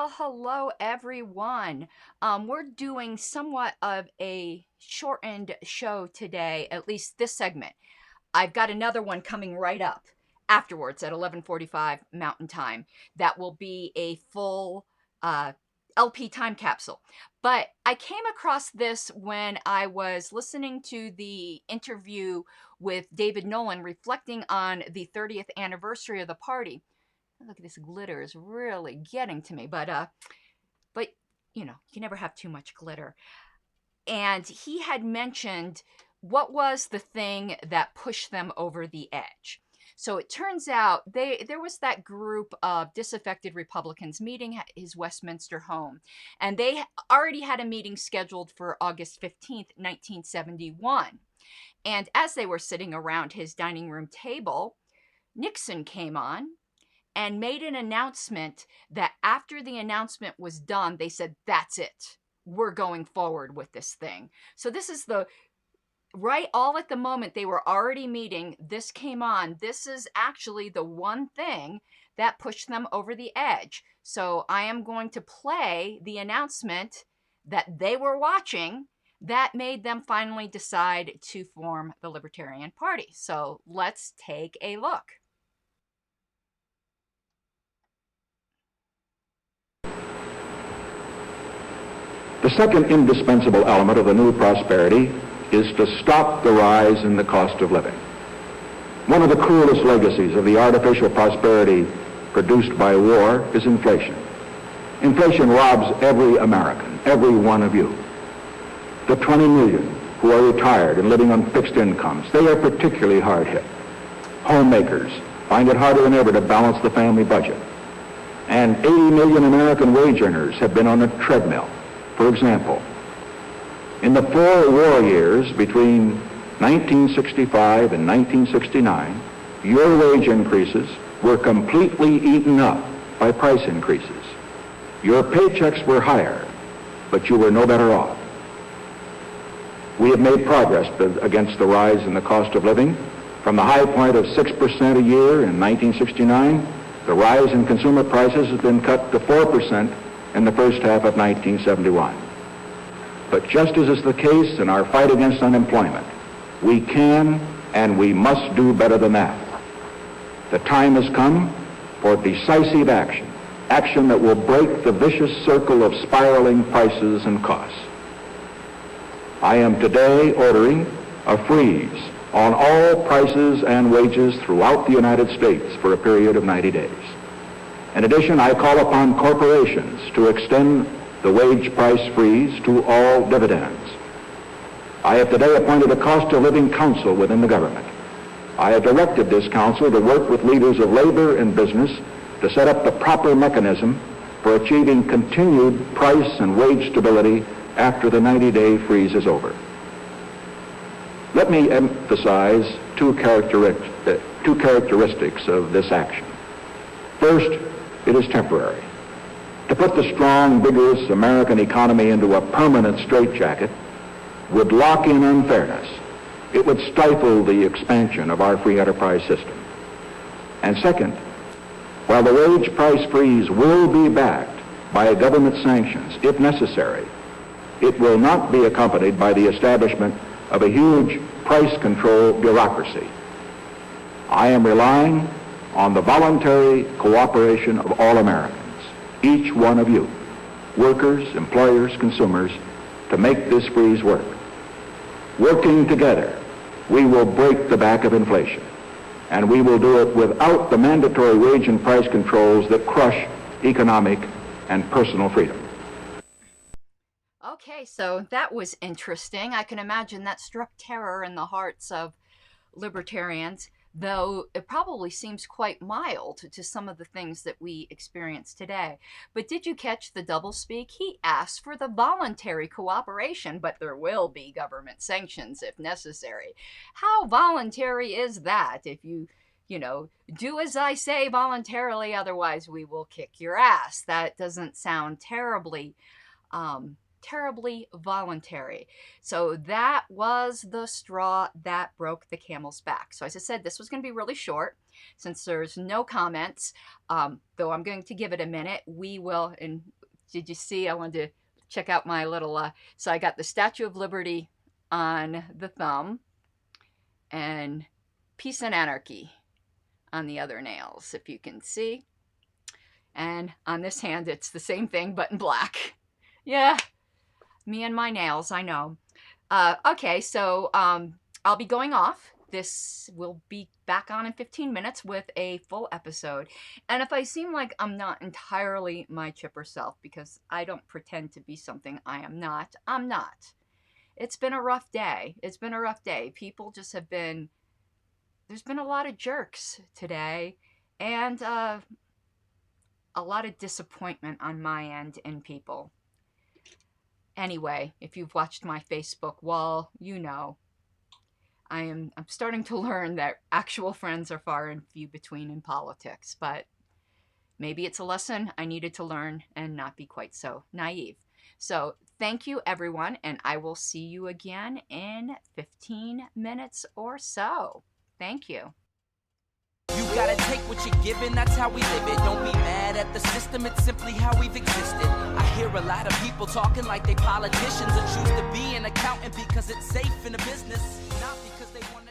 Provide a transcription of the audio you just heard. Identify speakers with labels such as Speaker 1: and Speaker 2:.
Speaker 1: Well, hello everyone. We're doing somewhat of a shortened show today, at least this segment. I've got another one coming right up afterwards at 11:45 Mountain Time. That will be a full uh, LP time capsule. But I came across this when I was listening to the interview with David Nolan reflecting on the 30th anniversary of the party. Look at this glitter is really getting to me, but you know, you never have too much glitter. And he had mentioned what was the thing that pushed them over the edge. So it turns out there was that group of disaffected Republicans meeting at his Westminster home, and they already had a meeting scheduled for August 15th, 1971. And as they were sitting around his dining room table, Nixon came on and made an announcement that after the announcement was done, they said, that's it. We're going forward with this thing. So this is the right all at the moment they were already meeting. This came on. This is actually the one thing that pushed them over the edge. So I am going to play the announcement that they were watching that made them finally decide to form the Libertarian Party. So let's take a look.
Speaker 2: The second indispensable element of the new prosperity is to stop the rise in the cost of living. One of the cruelest legacies of the artificial prosperity produced by war is inflation. Inflation robs every American, every one of you. The 20 million who are retired and living on fixed incomes, they are particularly hard hit. Homemakers find it harder than ever to balance the family budget. And 80 million American wage earners have been on a treadmill. For example, in the 4 war years between 1965 and 1969, your wage increases were completely eaten up by price increases. Your paychecks were higher, but you were no better off. We have made progress against the rise in the cost of living. From the high point of 6% a year in 1969, the rise in consumer prices has been cut to 4% in the first half of 1971. But just as is the case in our fight against unemployment, we can and we must do better than that. The time has come for decisive action, action that will break the vicious circle of spiraling prices and costs. I am today ordering a freeze on all prices and wages throughout the United States for a period of 90 days. In addition, I call upon corporations to extend the wage price freeze to all dividends. I have today appointed a cost of living council within the government. I have directed this council to work with leaders of labor and business to set up the proper mechanism for achieving continued price and wage stability after the 90-day freeze is over. Let me emphasize two characteristics of this action. First, it is temporary. To put the strong, vigorous American economy into a permanent straitjacket would lock in unfairness. It would stifle the expansion of our free enterprise system. And second, while the wage price freeze will be backed by government sanctions, if necessary, it will not be accompanied by the establishment of a huge price control bureaucracy. I am relying on the voluntary cooperation of all Americans, each one of you, workers, employers, consumers, to make this freeze work. Working together, we will break the back of inflation, and we will do it without the mandatory wage and price controls that crush economic and personal freedom.
Speaker 1: Okay, so that was interesting. I can imagine that struck terror in the hearts of libertarians, though it probably seems quite mild to some of the things that we experience today. But did you catch the doublespeak? He asked for the voluntary cooperation, but there will be government sanctions if necessary. How voluntary is that? If you do as I say voluntarily, otherwise we will kick your ass. That doesn't sound terribly terribly voluntary. So that was the straw that broke the camel's back. So as I said, this was going to be really short since there's no comments, though I'm going to give it a minute. We will, and did you see, I wanted to check out my little, so I got the Statue of Liberty on the thumb and Peace and Anarchy on the other nails, if you can see. And on this hand, it's the same thing, but in black. Yeah, me and my nails, I know. Okay, so I'll be going off. This will be back on in 15 minutes with a full episode. And if I seem like I'm not entirely my chipper self, because I don't pretend to be something I am not, I'm not. It's been a rough day. It's been a rough day. People just have been, there's been a lot of jerks today, and a lot of disappointment on my end in people. Anyway, if you've watched my Facebook wall, you know I'm starting to learn that actual friends are far and few between in politics, but maybe it's a lesson I needed to learn and not be quite so naive. So thank you, everyone, and I will see you again in 15 minutes or so. Thank you.
Speaker 3: You gotta take what you're given, that's how we live it. Don't be mad at the system, it's simply how we've existed. I hear a lot of people talking like they politicians and choose to be an accountant because it's safe in the business, not because they want to